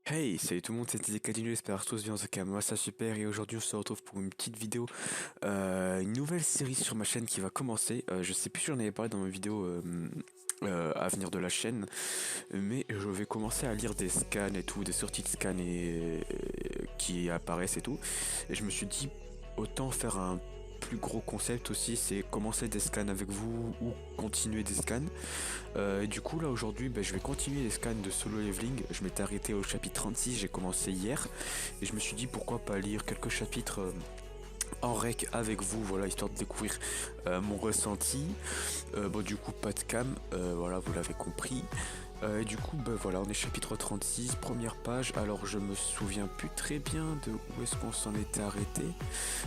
Hey, salut tout le monde, c'était Cadino, j'espère que tous bien en tout cas, moi ça super et aujourd'hui on se retrouve pour une petite vidéo, une nouvelle série sur ma chaîne qui va commencer, je sais plus si j'en avais parlé dans ma vidéo à venir de la chaîne, mais je vais commencer à lire des scans et tout, des sorties de scans qui apparaissent et tout, et je me suis dit autant faire un plus gros concept aussi, c'est commencer des scans avec vous ou continuer des scans. Et du coup là aujourd'hui je vais continuer les scans de Solo Leveling. Je m'étais arrêté au chapitre 36, j'ai commencé hier et je me suis dit pourquoi pas lire quelques chapitres en rec avec vous, voilà, histoire de découvrir mon ressenti. Bon du coup pas de cam, voilà, vous l'avez compris. Et du coup voilà, on est chapitre 36, première page. Alors je me souviens plus très bien de où est-ce qu'on s'en était arrêté.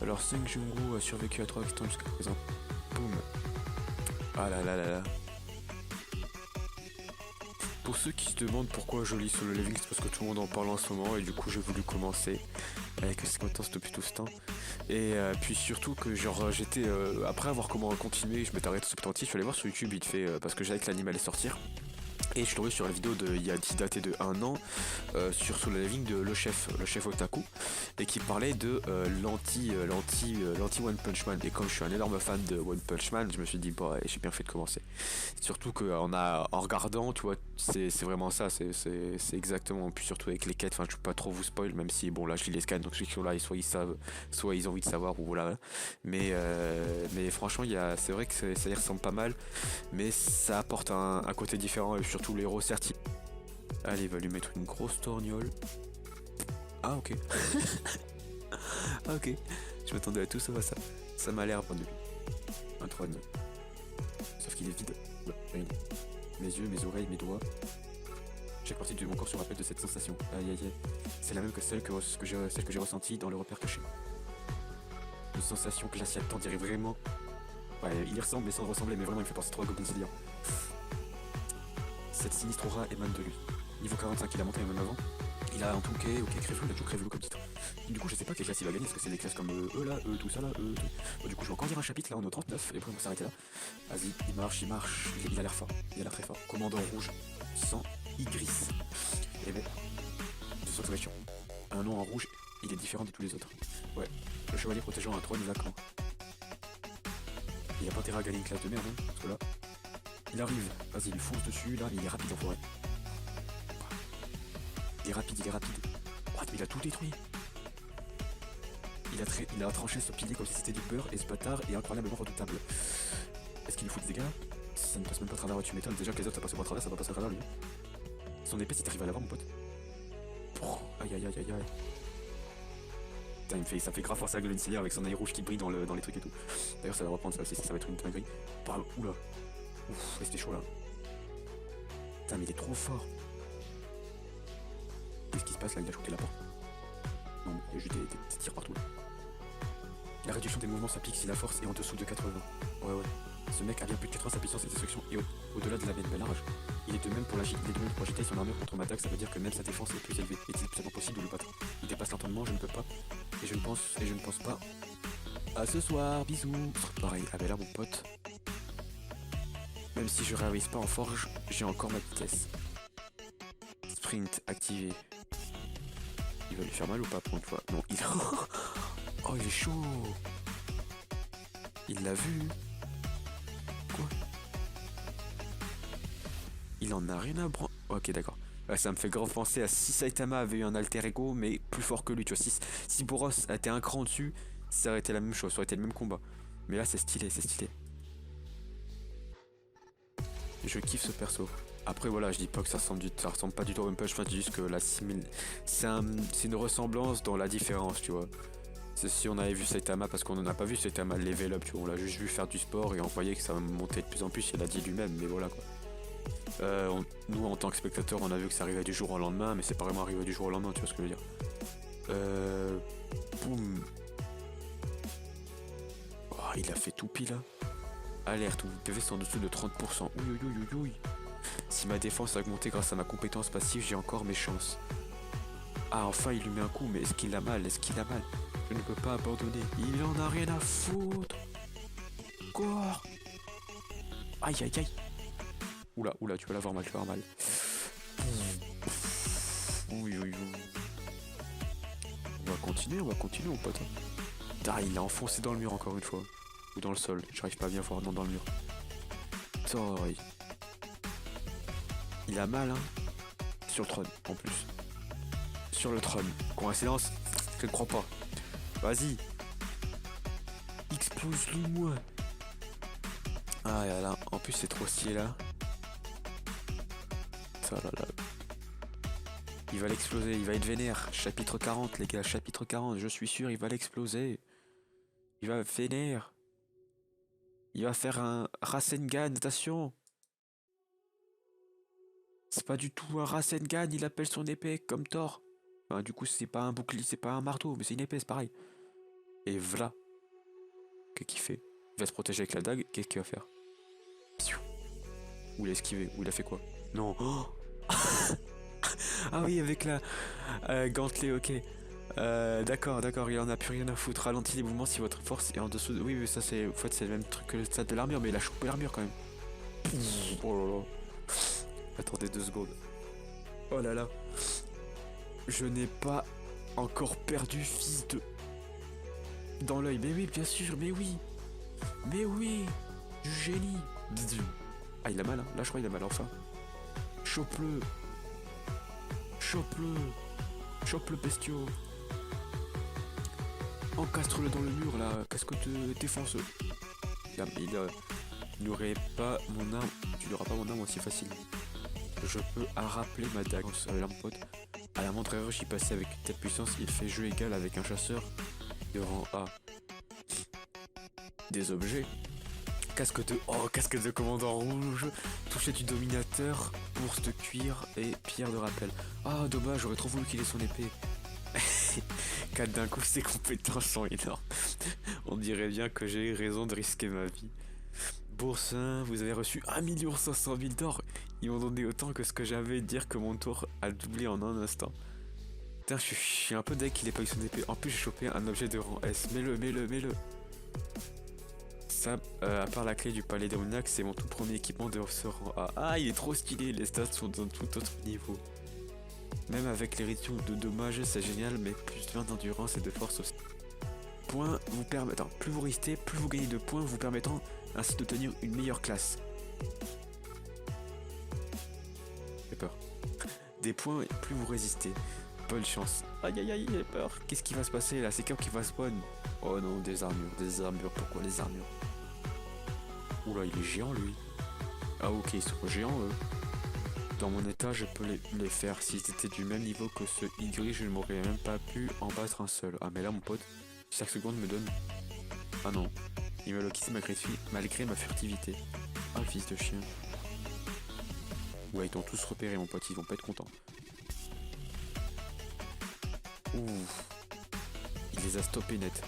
Alors Seng Jungu a survécu à 3 accidents jusqu'à présent. Boum. Ah là là là là. Pour ceux qui se demandent pourquoi je lis Solo Leveling, c'est parce que tout le monde en parle en ce moment et du coup j'ai voulu commencer avec ce temps depuis tout ce temps. Et puis surtout que genre j'étais après avoir comment continuer, je m'étais arrêté au substantif, je suis allé voir sur YouTube vite fait parce que j'avais que l'anime allait sortir. Et je suis tombé sur la vidéo qui datait de un an sur Solo Leveling de le chef Otaku, et qui parlait de l'anti One Punch Man. Et comme je suis un énorme fan de One Punch Man, je me suis dit bon, ouais, j'ai bien fait de commencer. Surtout que en regardant, tu vois, c'est vraiment ça, c'est exactement. Puis surtout avec les quêtes, enfin je peux pas trop vous spoil, même si bon là je lis les scans, donc ceux qui sont là, soit ils savent, soit ils ont envie de savoir, ou voilà. Mais franchement, c'est vrai que ça y ressemble pas mal, mais ça apporte un côté différent et surtout les héros certes. Allez, il va lui mettre une grosse torgnole. Ah ok. Ah ok. Je m'attendais à tout sauf à ça. Ça m'a l'air bon de lui. Un trône. Sauf qu'il est vide. Ouais, rien. Mes yeux, mes oreilles, mes doigts. Chaque partie de mon corps se rappelle de cette sensation. Aïe aïe aïe. C'est la même que celle que j'ai ressentie dans le repère caché. Une sensation glaciale, t'en dirais vraiment. Ouais, il y ressemble mais sans ressembler, mais vraiment il me fait penser trop à Goblin Slayer. Cette sinistre aura émane de lui. Niveau 45, il a monté même avant. Il a un touquet, ok, Crévelu, il a toujours Crévelu comme titre. Du coup, je sais pas quelle classe il va gagner, est-ce que c'est des classes comme eux là, eux, tout ça là, eux, tout. Bon, du coup, je vais encore dire un chapitre là, on est au 39, et après on va s'arrêter là. Vas-y, il marche, il a l'air fort, il a l'air très fort. Commandant rouge, sans Igris. Et ben, de cette question. Un nom en rouge, il est différent de tous les autres. Ouais, le chevalier protégeant un trône vacant. Il a pas intérêt à gagner une classe de merde, hein, parce que là, il arrive, vas-y, il fonce dessus, là, mais il est rapide en forêt. Il est rapide, il est rapide. What, mais il a tout détruit. Il a tranché ce pilier comme si c'était du beurre, et ce bâtard est incroyablement redoutable. Est-ce qu'il nous fout des dégâts? Ça ne passe même pas à travers, tu m'étonnes. Déjà que les autres ça passe pas à travers, ça va passer à travers lui. Son épée, si t'arrives à l'avoir, mon pote. Aïe aïe aïe aïe aïe. Putain, ça fait grave forcer à Goblin Slayer avec son œil rouge qui brille dans les trucs et tout. D'ailleurs, ça va reprendre ça aussi, ça va être une dinguerie. Oula. Ouf, c'était chaud là. Putain, mais il est trop fort. Qu'est-ce qui se passe là? Il a shooté la porte. Non, il y a juste des petits tirs partout là. La réduction des mouvements s'applique si la force est en dessous de 80. Ouais, ouais. Ce mec a bien plus de 80 sa puissance et destruction et au-delà de la belle large. Il est de même pour agiter son armure contre ma attaque, ça veut dire que même sa défense est plus élevée. Est-il absolument possible de le battre? Il dépasse l'entendement, je ne peux pas. Et je ne pense pas. À ce soir, bisous. Pareil, ah ben là mon pote. Même si je réalise pas en forge, j'ai encore ma vitesse. Sprint activé. Il va lui faire mal ou pas pour une fois? Non, il... Oh, il est chaud. Il l'a vu. Quoi? Il en a rien à branler. Ok, d'accord. Ouais, ça me fait grave penser à si Saitama avait eu un alter ego, mais plus fort que lui. Tu vois, si Boros a été un cran dessus, ça aurait été la même chose, ça aurait été le même combat. Mais là, c'est stylé, c'est stylé. Je kiffe ce perso. Après, voilà, je dis pas que ça ressemble pas du tout au One Punch Man, c'est juste que c'est une ressemblance dans la différence, tu vois. C'est si on avait vu Saitama, parce qu'on en a pas vu Saitama level up, tu vois, on l'a juste vu faire du sport et on voyait que ça montait de plus en plus, il a dit lui-même, mais voilà quoi. Nous en tant que spectateurs, on a vu que ça arrivait du jour au lendemain, mais c'est pas vraiment arrivé du jour au lendemain, tu vois ce que je veux dire. Boum. Oh, il a fait tout pile là. Alerte, vous PV sont en dessous de 30%. Oui. Si ma défense a augmenté grâce à ma compétence passive, j'ai encore mes chances. Ah, enfin, il lui met un coup, mais est-ce qu'il a mal? Je ne peux pas abandonner. Il en a rien à foutre. Quoi? Aïe. Oula, tu vas l'avoir mal, Oui. on va continuer mon pote. Ah, il est enfoncé dans le mur encore une fois. Ou dans le sol, j'arrive pas à bien voir, non dans le mur. Sorry. Il a mal, hein. Sur le trône, en plus. Sur le trône. Coïncidence? Je ne crois pas. Vas-y. Explose-le moi. Ah là là, en plus c'est trop stylé là. Ça là là. Il va l'exploser, il va être vénère. Chapitre 40 les gars, chapitre 40, je suis sûr il va l'exploser. Il va vénère. Il va faire un Rasengan, attention. C'est pas du tout un Rasengan, il appelle son épée comme Thor. Enfin, du coup c'est pas un bouclier, c'est pas un marteau, mais c'est une épée, c'est pareil. Et voilà. Qu'est-ce qu'il fait? Il va se protéger avec la dague, qu'est-ce qu'il va faire? Ou il a esquivé, ou il a fait quoi? Non. Oh ah oui, avec la gantelet, ok. D'accord, il en a plus rien à foutre. Ralentit les mouvements si votre force est en dessous de... Oui, mais ça c'est... En fait, c'est le même truc que le stade de l'armure, mais il a chopé l'armure quand même. Oh là là. Attendez 2 secondes. Oh là là. Je n'ai pas encore perdu, fils de... Dans l'œil. Mais oui, bien sûr, mais oui. Mais oui. Du génie. Ah, il a mal, hein. Là, je crois qu'il a mal, enfin. Chope-le. Chope-le. Chope le bestiau. Encastre-le dans le mur là. Qu'est-ce que défonce? Il n'aurait pas mon arme. Tu n'auras pas mon arme aussi facile. Je peux rappeler ma dague. L'arme pote. À la montre erreur, j'y passais avec une telle puissance. Il fait jeu égal avec un chasseur de rang A. Des objets. Casque de commandant rouge. Toucher du dominateur. Bourse de cuir et pierre de rappel. Ah, dommage, j'aurais trop voulu qu'il ait son épée. 4 d'un coup, ses compétences sont énormes. On dirait bien que j'ai eu raison de risquer ma vie. Bourse 1, vous avez reçu 1 500 000 d'or. Ils m'ont donné autant que ce que j'avais, dire que mon tour a doublé en un instant. Putain, je suis un peu deck qu'il ait pas eu son épée. En plus, j'ai chopé un objet de rang S. Mets-le. Ça, à part la clé du palais d'Omnac, c'est mon tout premier équipement de ce rang A. Ah, il est trop stylé, les stats sont d'un tout autre niveau. Même avec les réductions de dommages, c'est génial, mais plus 20 d'endurance et de force aussi. Points vous permettant, plus vous restez, plus vous gagnez de points, vous permettant ainsi de tenir une meilleure classe. J'ai peur. Des points, plus vous résistez. Bonne chance. Aïe aïe aïe, j'ai peur. Qu'est-ce qui va se passer là? C'est quand qui va spawn? Oh non, des armures, pourquoi les armures? Oula, il est géant lui. Ah ok, ils sont géants eux. Dans mon état, je peux les faire. S'ils étaient du même niveau que ceux Y, je ne m'aurais même pas pu en battre un seul. Ah mais là mon pote, chaque seconde me donne... Ah non, il m'a loqué malgré ma furtivité. Ah fils de chien. Ouais, ils t'ont tous repéré mon pote, ils vont pas être contents. Ouh. Il les a stoppés net.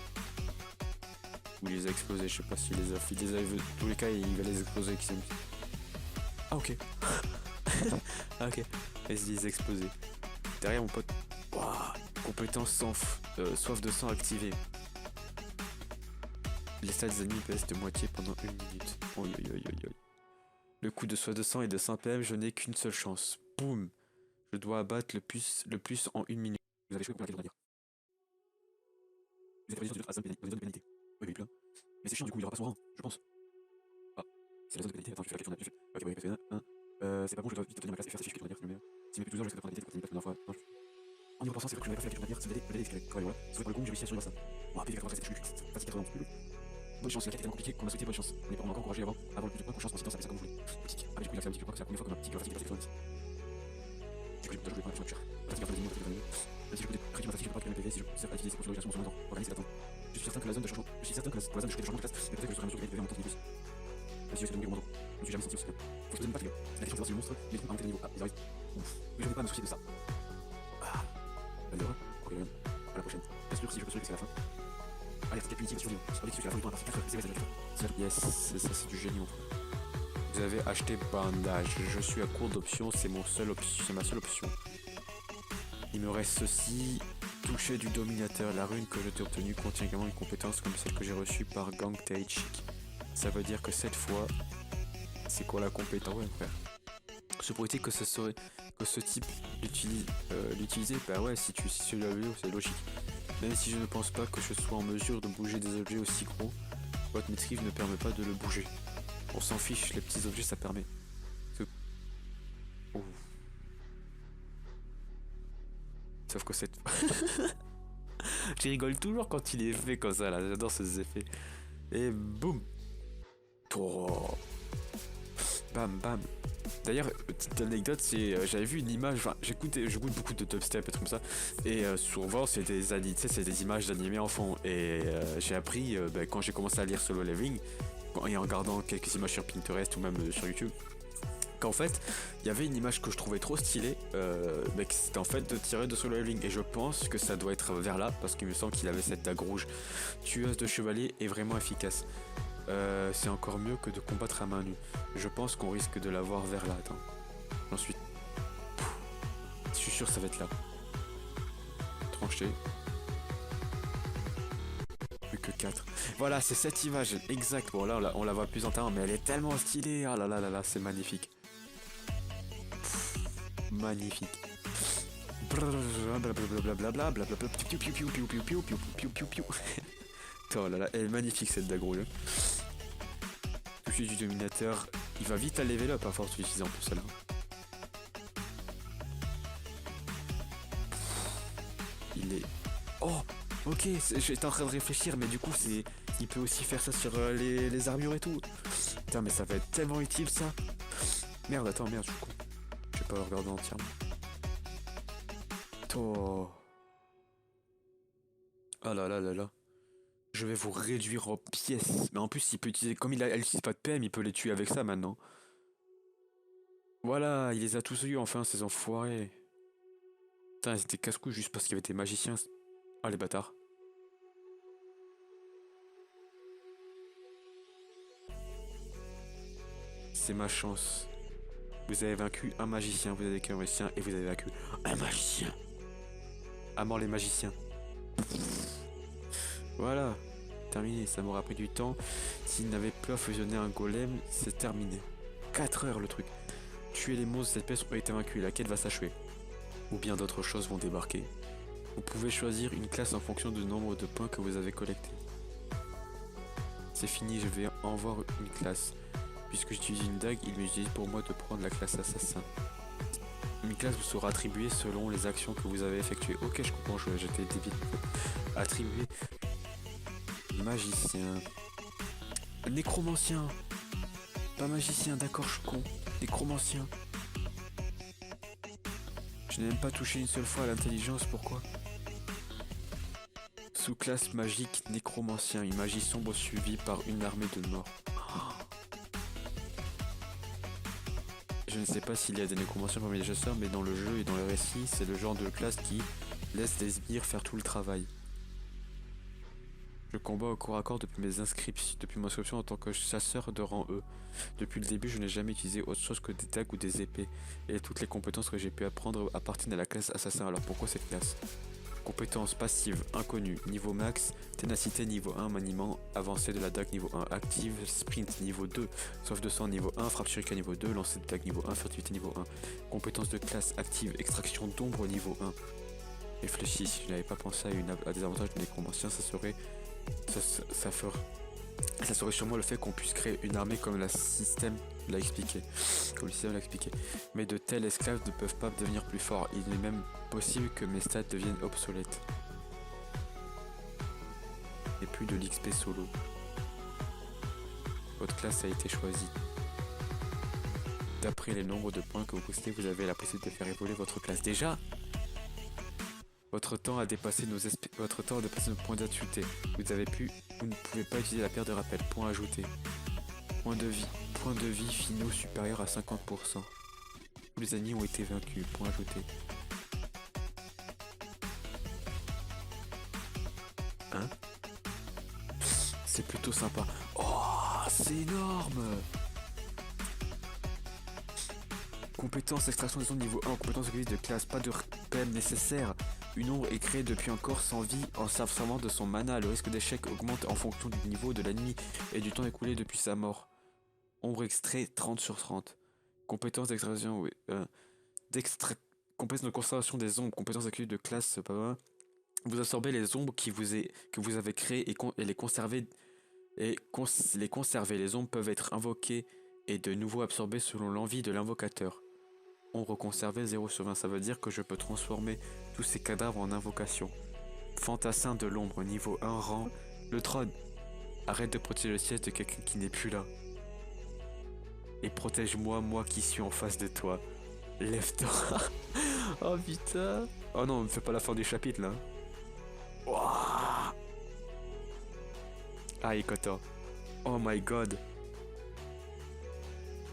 Ou il les a explosés, je sais pas s'il les a... Dans tous les cas, il va les exploser avec ses... Ah ok. Ah ok, vas-y les exploser. Derrière mon pote. Waouh. Compétence soif de sang activée. Les stats des ennemis baissent de moitié pendant 1 minute. Oi. Le coup de soif de sang est de 100 PM, je n'ai qu'une seule chance. Boum. Je dois abattre le plus en 1 minute. Vous avez joué pour laquelle on va dire. Vous êtes résident à zone pénalité. Oui, plein. Mais c'est chiant du coup, il aura pas son rang, je pense. Ah, c'est la zone de pénalité. Attends, je vais faire la question. Ok, ouais, parce que c'est pas bon, je dois vite tenir ma classe et faire sécher que je dois dire, c'est le meilleur. Si mes plus 12 heures, je vais faire la pénalité, quand tu me la première fois. En y repensant, c'est vrai que je n'avais pas fait la question de dire, c'est l'aider, c'est voilà. Sauf pour le coup, j'ai réussi à survivre à ça. Bon, après, 83, je suis facile 80 plus. Bonne chance, la quête est tellement compliquée qu'on a souhaité bonne chance. On est pas encore encouragé avant le plus de points, bonne chance, conséquence, appelez ça comme vous voulez. Boutique. Ah, mais du coup, il a fait un petit peu quoi, c'est la première fois que ma petite fatigue passe 90. Du coup, j'ai joué pour la voiture. Fatigue à faire des ennemis, si je peux réduire ma fatigue, je peux pas PV si je sais pas utiliser ces configurations sur mon temps. Organiser l'attente. Je suis certain que la zone de changement, pour la zone de changement de classe, mais peut-être que je serai en mesure de gagner PV en montant de niveau. Si je sais de mourir au moment. Je me suis jamais senti aussi bien. Faut que je donne pas de c'est la question de savoir si le monstre les trouve à monter de niveau. Ah, ils arrivent. Ouf. Mais je vais pas me soucier de ça. Ah. Allez, ok, à la prochaine. Bien sûr, si je peux sauver, c'est la fin. Allez, c'est punitive, survivre. Avec celui qui a la fin du temps à partir 4 c'est yes, c'est ça, c'est du génie, mon frère. Vous avez acheté bandage. Je suis à court d'options, c'est ma seule option. Il me reste ceci. Toucher du dominateur. La rune que je t'ai obtenue contient également une compétence comme celle que j'ai reçue par Gang Taechik. Ça veut dire que cette fois, c'est quoi la compétence? Ouais, frère. Se pourrait-il que ce type l'utilisait? Bah ouais, si tu l'as vu, c'est logique. Même si je ne pense pas que je sois en mesure de bouger des objets aussi gros, votre maîtrise ne permet pas de le bouger. On s'en fiche, les petits objets ça permet. Oh. Sauf que cette... Je rigole toujours quand il est fait comme ça là, j'adore ces effets. Et boum. Oh. Bam bam. D'ailleurs, petite anecdote, c'est j'avais vu une image, enfin j'écoute beaucoup de dubstep et trucs comme ça, et souvent c'est c'est des images d'animés enfants, et j'ai appris quand j'ai commencé à lire Solo Leveling, et en regardant quelques images sur Pinterest ou même sur YouTube, qu'en fait il y avait une image que je trouvais trop stylée, que c'était en fait de tirer de Solo Leveling, et je pense que ça doit être vers là, parce qu'il me semble qu'il avait cette dague rouge tueuse de chevalier et vraiment efficace. C'est encore mieux que de combattre à main nue. Je pense qu'on risque de l'avoir vers là. Attends. Ensuite. Je suis sûr que ça va être là. Tranché. Plus que 4. Voilà, c'est cette image. Exact. Bon, là, on la voit plus en temps, mais elle est tellement stylée. Ah là là là là, c'est magnifique. Magnifique. Oh là là, elle est magnifique cette dague rouge. Toucher du dominateur, il va vite à level up à force d'utiliser en plus celle-là. Il est... Oh, ok, j'étais en train de réfléchir, mais du coup c'est... Il peut aussi faire ça sur les armures et tout. Putain, mais ça va être tellement utile ça. Merde, attends, merde, je suis con. Je vais pas le regarder entièrement. Oh. Ah là là là là. Je vais vous réduire en pièces. Mais en plus, il peut utiliser... Comme elle utilise pas de PM, il peut les tuer avec ça maintenant. Voilà, il les a tous eus enfin, ces enfoirés. Putain, ils étaient casse-couilles juste parce qu'il y avait des magiciens. Ah, les bâtards. C'est ma chance. Vous avez vaincu un magicien, vous avez vaincu un magicien et vous avez vaincu un magicien. À mort les magiciens. Voilà. Terminé, ça m'aura pris du temps. S'il n'avait pas fusionné un golem, c'est terminé. 4 heures le truc. Tuer les monstres de cette pièce ont été vaincus, la quête va s'achever. Ou bien d'autres choses vont débarquer. Vous pouvez choisir une classe en fonction du nombre de points que vous avez collectés. C'est fini, je vais en voir une classe. Puisque j'utilise une dague, il me dit pour moi de prendre la classe assassin. Une classe vous sera attribuée selon les actions que vous avez effectuées. Ok, je comprends, j'étais débile. Attribué magicien. Nécromancien. Pas magicien, d'accord, je suis con. Nécromancien. Je n'ai même pas touché une seule fois à l'intelligence, pourquoi? Sous-classe magique nécromancien, une magie sombre suivie par une armée de morts. Je ne sais pas s'il y a des nécromanciens parmi les chasseurs, mais dans le jeu et dans le récit, c'est le genre de classe qui laisse les sbires faire tout le travail. Je combats au corps à corps depuis mon inscription en tant que chasseur de rang E. Depuis le début, je n'ai jamais utilisé autre chose que des dagues ou des épées, et toutes les compétences que j'ai pu apprendre appartiennent à la classe assassin. Alors pourquoi cette classe? Compétences passives, inconnues, niveau max, ténacité niveau 1, maniement avancé de la dague niveau 1, active, sprint niveau 2, sauf de sang niveau 1, frappe shuriken niveau 2, lancer de dague niveau 1, furtivité niveau 1. Compétences de classe active, extraction d'ombre niveau 1. Réfléchis, si je n'avais pas pensé à des avantages de nécromancien, ça serait sûrement le fait qu'on puisse créer une armée comme le système l'a expliqué. Mais de tels esclaves ne peuvent pas devenir plus forts. Il est même possible que mes stats deviennent obsolètes. Et plus de l'XP solo. Votre classe a été choisie. D'après les nombres de points que vous postez, vous avez la possibilité de faire évoluer votre classe. Déjà, votre temps a dépassé nos points d'acuité. Vous ne pouvez pas utiliser la pierre de rappel. Point ajouté. Point de vie finaux supérieur à 50%. Tous les ennemis ont été vaincus. Point ajouté. Hein? C'est plutôt sympa. Oh, c'est énorme! Compétence extraction des ondes niveau 1, compétence de classe, pas de PM nécessaire. Une ombre est créée depuis un corps sans vie en servant de son mana. Le risque d'échec augmente en fonction du niveau de l'ennemi et du temps écoulé depuis sa mort. Ombre extrait 30 sur 30. Compétence d'extraction, oui. Compétence de conservation des ombres, compétence d'accueil de classe, pas mal. Vous absorbez les ombres que vous avez créées et les conservez. Les conserver. Les ombres peuvent être invoquées et de nouveau absorbées selon l'envie de l'invocateur. Ombre conservée 0/20, ça veut dire que je peux transformer tous ces cadavres en invocation. Fantassin de l'ombre, niveau 1 rang. Le trône. Arrête de protéger le siège de quelqu'un qui n'est plus là. Et protège-moi, moi qui suis en face de toi. Lève-toi. Oh putain. Oh non, ne fais pas la fin du chapitre là. Ouah. Ah, Ikoto. Oh my god.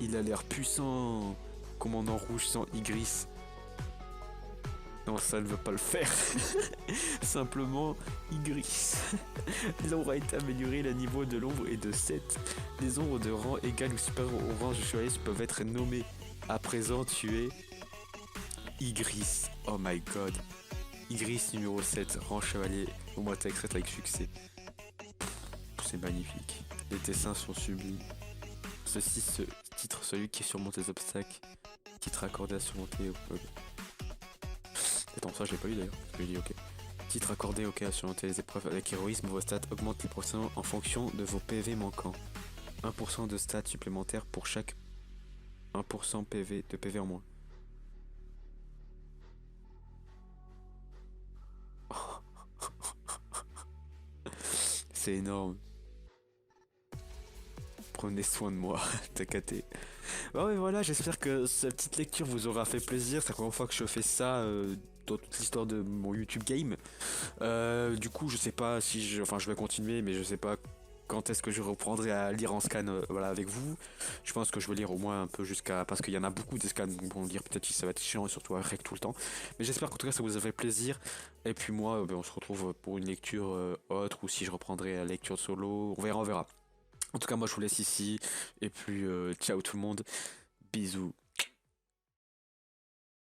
Il a l'air puissant. Commandant rouge sans Igris. Non, ça ne veut pas le faire. Simplement, Igris. L'ombre a été améliorée, le niveau de l'ombre est de 7. Les ombres de rang égal ou supérieur au rang de chevalier peuvent être nommées. À présent, tu es Igris. Oh my god. Igris numéro 7, rang chevalier. Ombre attaque extraite avec succès. C'est magnifique. Les dessins sont sublimes. Ceci se titre celui qui surmonte les obstacles. Titre accordé à surmonter au peuple. Attends, ça j'ai pas lu d'ailleurs. Je dis ok. Titre accordé à surmonter les épreuves avec héroïsme. Vos stats augmentent les pourcents en fonction de vos PV manquants. 1% de stats supplémentaires pour chaque 1% PV de PV en moins. C'est énorme. Prenez soin de moi, Takate. Bah ouais, voilà, j'espère que cette petite lecture vous aura fait plaisir. C'est la première fois que je fais ça dans toute l'histoire de mon YouTube game. Du coup, je sais pas si je... Enfin, je vais continuer, mais je sais pas quand est-ce que je reprendrai à lire en scan voilà, avec vous. Je pense que je vais lire au moins un peu jusqu'à... Parce qu'il y en a beaucoup des scans, donc bon, lire peut-être si ça va être chiant, et surtout à rec tout le temps. Mais j'espère qu'en tout cas ça vous a fait plaisir. Et puis moi, on se retrouve pour une lecture autre, ou si je reprendrai la lecture solo. On verra, on verra. En tout cas, moi je vous laisse ici. Et puis, ciao tout le monde. Bisous.